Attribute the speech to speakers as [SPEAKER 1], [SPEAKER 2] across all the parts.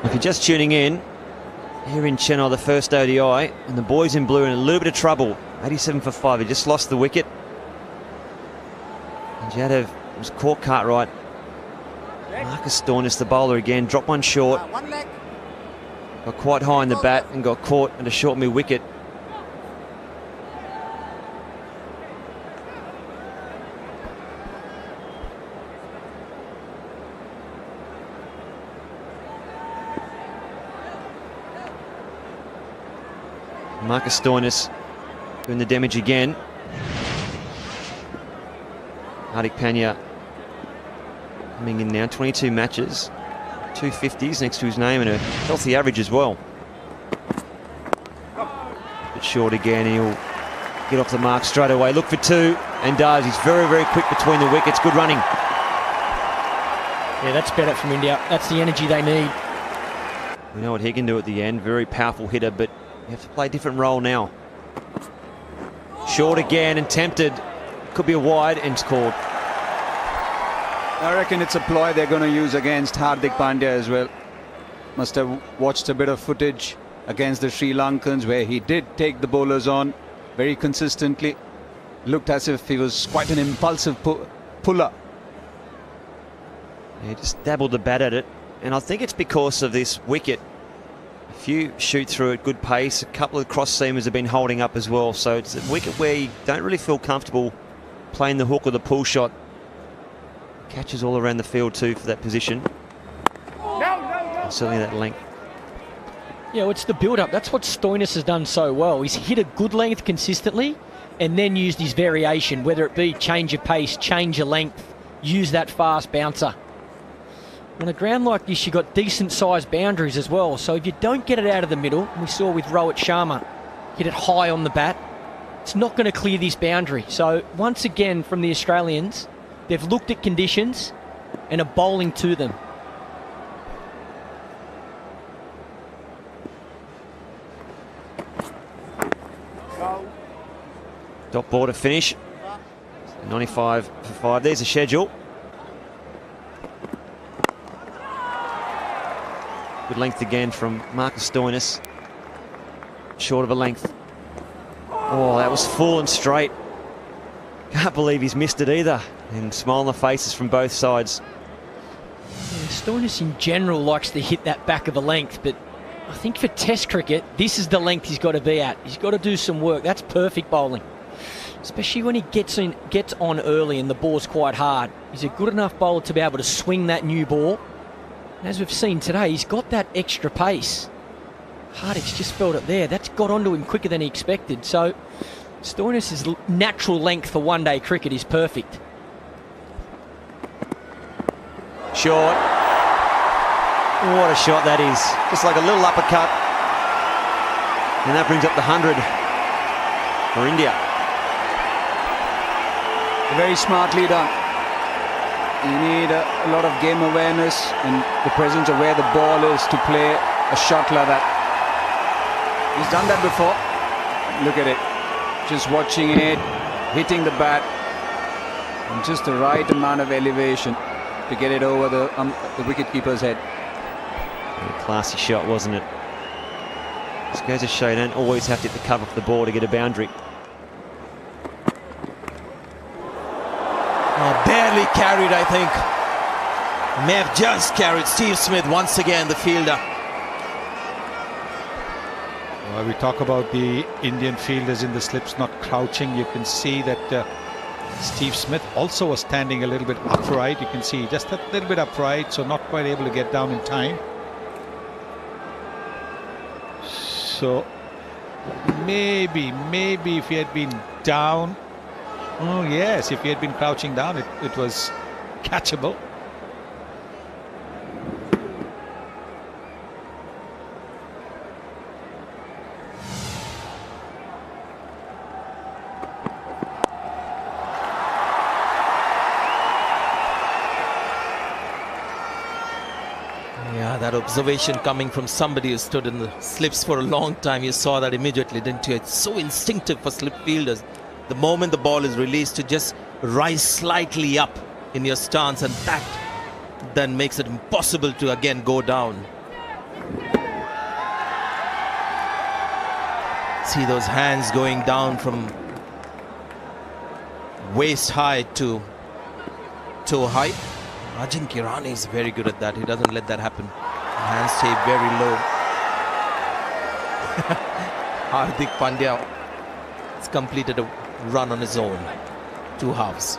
[SPEAKER 1] If you're just tuning in, here in Chennai, the first ODI, and the boys in blue in a little bit of trouble. 87 for 5. He just lost the wicket. And Yadav was caught Cartwright. Marcus Stoinis, the bowler again, dropped one short. Got quite high in the bat and got caught at a short mid wicket. Marcus Stoinis doing the damage again. Hardik Pandya coming in now, 22 matches, 250s next to his name and a healthy average as well. But short again, he'll get off the mark straight away. Look for two, and does. He's very, very quick between the wickets. Good running.
[SPEAKER 2] Yeah, that's better from India. That's the energy they need.
[SPEAKER 1] We know what he can do at the end. Very powerful hitter, but you have to play a different role now. Short again and tempted. Could be a wide and scored.
[SPEAKER 3] I reckon it's a ploy they're going to use against Hardik Pandya as well. Must have watched a bit of footage against the Sri Lankans where he did take the bowlers on very consistently. Looked as if he was quite an impulsive puller.
[SPEAKER 1] Yeah, just dabbled the bat at it. And I think it's because of this wicket. A few shoot through at good pace. A couple of cross seamers have been holding up as well. So it's a wicket where you don't really feel comfortable playing the hook or the pull shot. Catches all around the field too for that position. And certainly that length.
[SPEAKER 2] Yeah, well, it's the build-up. That's what Stoinis has done so well. He's hit a good length consistently and then used his variation, whether it be change of pace, change of length, use that fast bouncer. On a ground like this, you've got decent-sized boundaries as well. So if you don't get it out of the middle, and we saw with Rohit Sharma, hit it high on the bat, it's not going to clear this boundary. So once again, from the Australians, they've looked at conditions and are bowling to them.
[SPEAKER 1] Dot ball to finish. 95 for 5. There's the schedule. Good length again from Marcus Stoinis. Short of a length. Oh, that was full and straight. Can't believe he's missed it either. And smile on the faces from both sides.
[SPEAKER 2] Yeah, Stoinis in general likes to hit that back of a length, but I think for Test cricket, this is the length he's got to be at. He's got to do some work. That's perfect bowling. Especially when he gets on early and the ball's quite hard. He's a good enough bowler to be able to swing that new ball. And as we've seen today, he's got that extra pace. Hardik's just felt it there. That's got onto him quicker than he expected. So Stoinis' natural length for one-day cricket is perfect.
[SPEAKER 1] Short. What a shot that is. Just like a little uppercut. And that brings up the 100 for India.
[SPEAKER 3] Very smartly done. You need a lot of game awareness and the presence of where the ball is to play a shot like that. He's done that before. Look at it. Just watching it, hitting the bat, and just the right amount of elevation to get it over the wicketkeeper's head.
[SPEAKER 1] A classy shot, wasn't it? Just goes to show you don't always have to hit the cover off the ball to get a boundary.
[SPEAKER 4] Barely carried, I think. May have just carried. Steve Smith once again, the fielder.
[SPEAKER 5] We talk about the Indian fielders in the slips not crouching. You can see that Steve Smith also was standing a little bit upright. You can see just a little bit upright, so not quite able to get down in time. So maybe if he had been down. Oh yes, if he had been crouching down, it was catchable.
[SPEAKER 4] Yeah, that observation coming from somebody who stood in the slips for a long time. You saw that immediately, didn't you? It's so instinctive for slip fielders. The moment the ball is released, to just rise slightly up in your stance, and that then makes it impossible to again go down. See those hands going down from waist high to toe height. Rajin Kirani is very good at that. He doesn't let that happen. Hands stay very low. Hardik Pandya has completed a run on his own. 2 halves.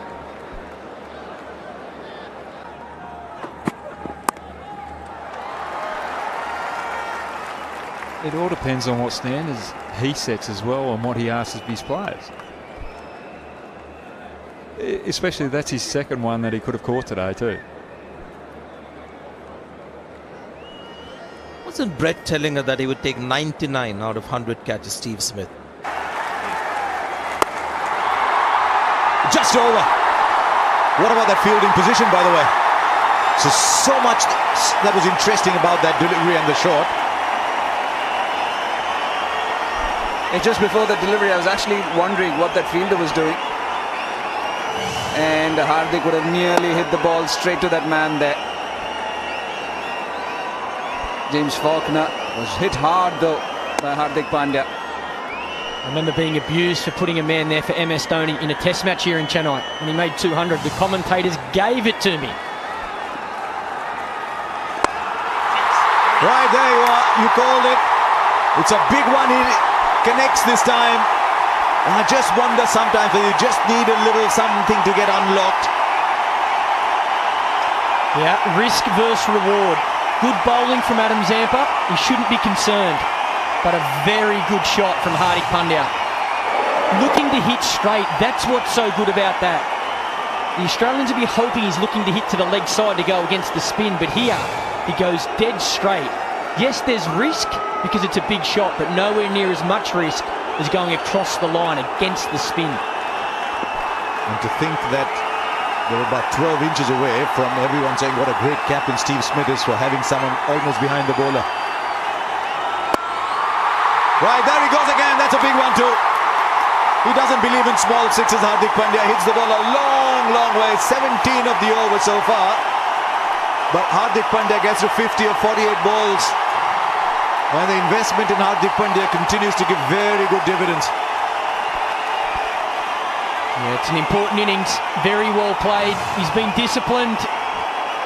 [SPEAKER 6] It all depends on what standards he sets as well and what he asks of his players. Especially that's his second one that he could have caught today too.
[SPEAKER 4] Wasn't Brett telling her that he would take 99 out of 100 catches, Steve Smith?
[SPEAKER 7] Just over. What about that fielding position, by the way? So much that was interesting about that delivery and the shot.
[SPEAKER 3] And just before the delivery, I was actually wondering what that fielder was doing. And Hardik would have nearly hit the ball straight to that man there. James Faulkner was hit hard though by Hardik Pandya.
[SPEAKER 2] I remember being abused for putting a man there for MS Dhoni in a test match here in Chennai when he made 200. The commentators gave it to me.
[SPEAKER 7] Right, there you are. You called it. It's a big one. He connects this time. And I just wonder sometimes that you just need a little something to get unlocked.
[SPEAKER 2] Yeah, risk versus reward. Good bowling from Adam Zampa. He shouldn't be concerned. But a very good shot from Hardik Pandya. Looking to hit straight. That's what's so good about that. The Australians will be hoping he's looking to hit to the leg side to go against the spin. But here, he goes dead straight. Yes, there's risk because it's a big shot, but nowhere near as much risk as going across the line against the spin.
[SPEAKER 7] And to think that they were about 12 inches away from everyone saying what a great captain Steve Smith is for having someone almost behind the bowler. Right, there he goes again. That's a big one too. He doesn't believe in small sixes. Hardik Pandya hits the ball a long way. 17 of the over so far. But Hardik Pandya gets to 50 of 48 balls. And the investment in Hardik Pandya continues to give very good dividends.
[SPEAKER 2] Yeah, it's an important innings. Very well played. He's been disciplined.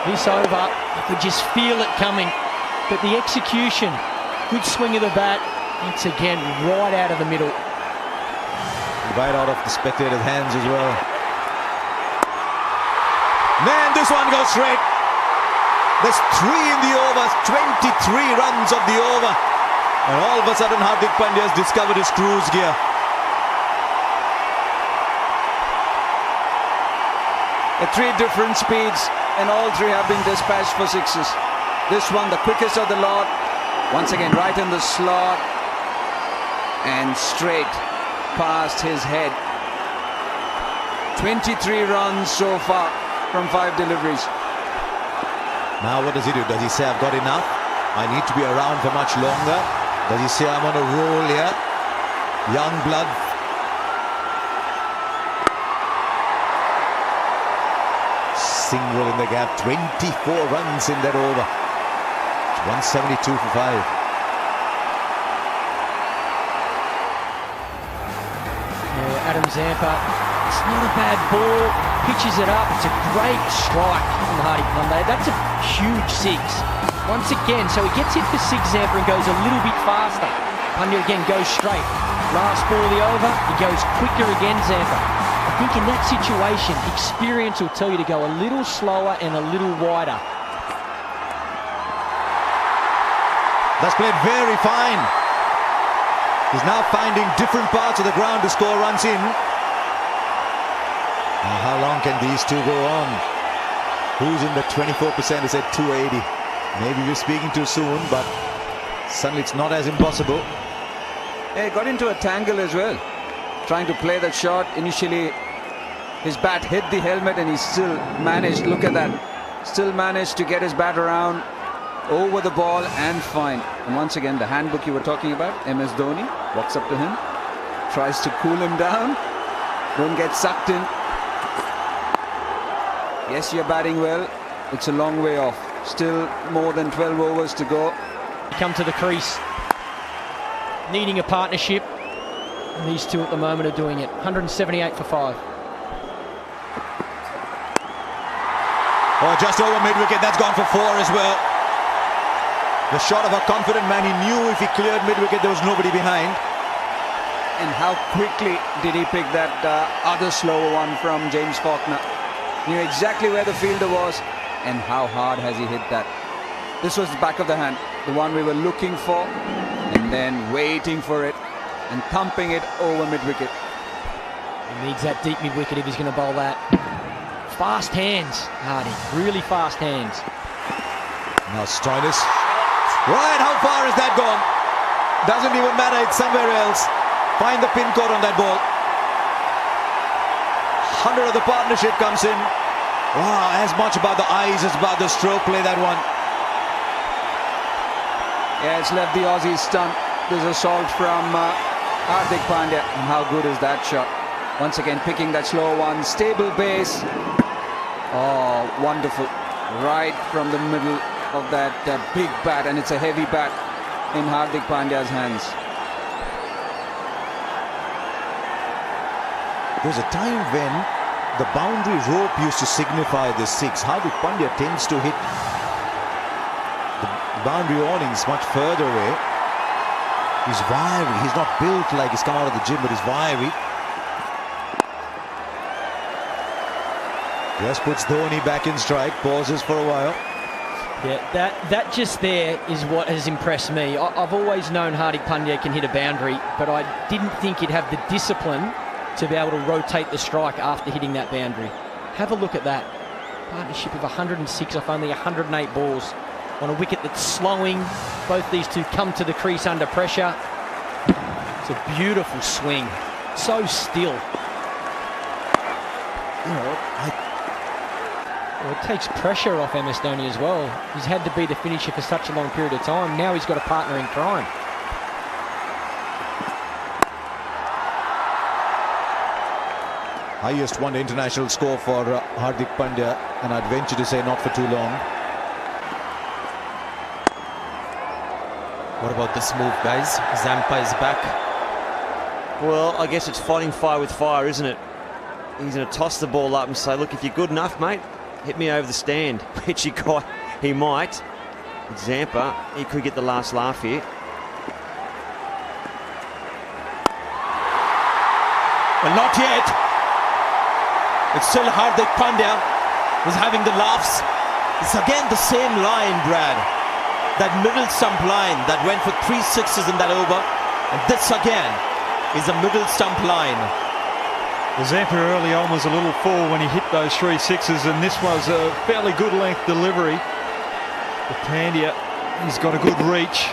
[SPEAKER 2] This over, I could just feel it coming. But the execution, good swing of the bat. It's again right out of the middle.
[SPEAKER 7] Right out of the spectators' hands as well. Man, this one goes straight. There's 3 in the over, 23 runs of the over. And all of a sudden Hardik Pandya has discovered his cruise gear.
[SPEAKER 3] At 3 different speeds and all 3 have been dispatched for sixes. This one the quickest of the lot. Once again right in the slot. And straight past his head. 23 runs so far from 5 deliveries.
[SPEAKER 7] Now what does he do? Does he say I've got enough? I need to be around for much longer? Does he say I'm on a roll here? Young blood. Single in the gap. 24 runs in that over. 172 for 5.
[SPEAKER 2] Adam Zampa, it's not a bad ball, pitches it up, it's a great strike from Hardik Pandya. That's a huge 6. Once again, so he gets hit for 6, Zampa, and goes a little bit faster. Pandya again goes straight. Last ball of the over, he goes quicker again, Zampa. I think in that situation, experience will tell you to go a little slower and a little wider.
[SPEAKER 7] That's played very fine. He's now finding different parts of the ground to score runs in. Now how long can these two go on? Who's in the 24% is at 280. Maybe we're speaking too soon, but suddenly it's not as impossible.
[SPEAKER 3] Yeah, he got into a tangle as well. Trying to play that shot. Initially, his bat hit the helmet and he still managed, look at that, still managed to get his bat around, over the ball and fine. And once again, the handbook you were talking about, MS Dhoni, walks up to him, tries to cool him down, don't get sucked in. Yes, you're batting well. It's a long way off. Still more than 12 overs to go.
[SPEAKER 2] Come to the crease, needing a partnership. And these two at the moment are doing it. 178 for 5.
[SPEAKER 7] Oh, just over mid-wicket. That's gone for 4 as well. The shot of a confident man. He knew if he cleared mid-wicket, there was nobody behind.
[SPEAKER 3] And how quickly did he pick that other slower one from James Faulkner? Knew exactly where the fielder was and how hard has he hit that. This was the back of the hand, the one we were looking for, and then waiting for it and thumping it over mid-wicket.
[SPEAKER 2] He needs that deep mid-wicket if he's going to bowl that. Fast hands, Hardy. Really fast hands.
[SPEAKER 7] Now Stoinis. Right, how far has that gone? Doesn't even matter, it's somewhere else. Find the pin code on that ball. 100 of the partnership comes in. Wow, as much about the eyes as about the stroke play, that one.
[SPEAKER 3] Yeah, it's left the Aussies stunned. There's a salt from Hardik Pandya. And how good is that shot? Once again, picking that slow one. Stable base. Oh, wonderful. Right from the middle of that big bat. And it's a heavy bat in Hardik Pandya's hands.
[SPEAKER 7] There was a time when the boundary rope used to signify the 6. Hardik Pandya tends to hit the boundary awnings much further away. He's wiry. He's not built like he's come out of the gym, but he's wiry. Just puts Dhoni back in strike, pauses for a while.
[SPEAKER 2] Yeah, that just there is what has impressed me. I've always known Hardik Pandya can hit a boundary, but I didn't think he'd have the discipline to be able to rotate the strike after hitting that boundary. Have a look at that. Partnership of 106 off only 108 balls on a wicket that's slowing. Both these two come to the crease under pressure. It's a beautiful swing. So still.
[SPEAKER 7] You know,
[SPEAKER 2] Well, it takes pressure off MS Dhoni as well. He's had to be the finisher for such a long period of time. Now he's got a partner in crime.
[SPEAKER 7] highest one international score for Hardik Pandya, and I'd venture to say not for too long.
[SPEAKER 4] What about this move, guys? Zampa is back.
[SPEAKER 1] Well, I guess it's fighting fire with fire, isn't it? He's going to toss the ball up and say, look, if you're good enough, mate, hit me over the stand. Which he might. Zampa, he could get the last laugh here.
[SPEAKER 4] Well, not yet. It's still Hardik Pandya who's having the laughs. It's again the same line, Brad. That middle stump line that went for 3 sixes in that over. And this again is a middle stump line.
[SPEAKER 6] The Zampa early on was a little full when he hit those 3 sixes, and this was a fairly good length delivery. But Pandya, he's got a good reach.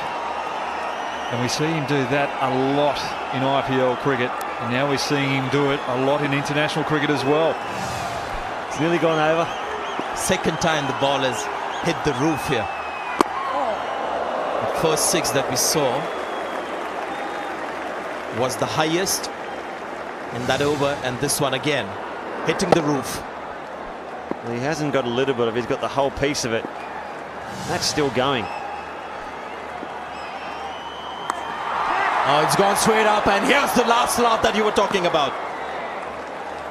[SPEAKER 6] And we see him do that a lot in IPL cricket. And now we're seeing him do it a lot in international cricket as well.
[SPEAKER 1] It's nearly gone over.
[SPEAKER 4] Second time the ball has hit the roof here. The first 6 that we saw was the highest in that over, and this one again hitting the roof.
[SPEAKER 1] Well, he hasn't got a little bit of it, he's got the whole piece of it. That's still going.
[SPEAKER 4] Oh, it's gone straight up, and here's the last laugh that you were talking about.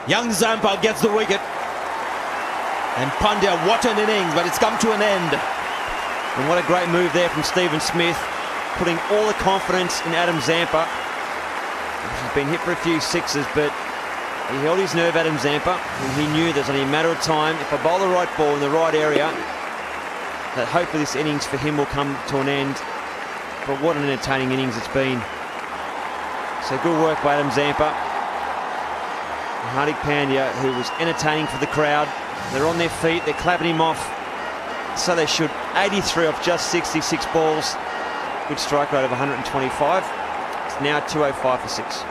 [SPEAKER 4] Young Zampa gets the wicket. And Pandya, what an innings, but it's come to an end.
[SPEAKER 1] And what a great move there from Stephen Smith, putting all the confidence in Adam Zampa. He's been hit for a few sixes, but he held his nerve, Adam Zampa, and he knew there's only a matter of time. If I bowl the right ball in the right area, that hopefully this innings for him will come to an end. But what an entertaining innings it's been. So good work by Adam Zampa. And Hardik Pandya, who was entertaining for the crowd. They're on their feet, they're clapping him off. So they should. 83 off just 66 balls. Good strike rate of 125. It's now 205 for 6.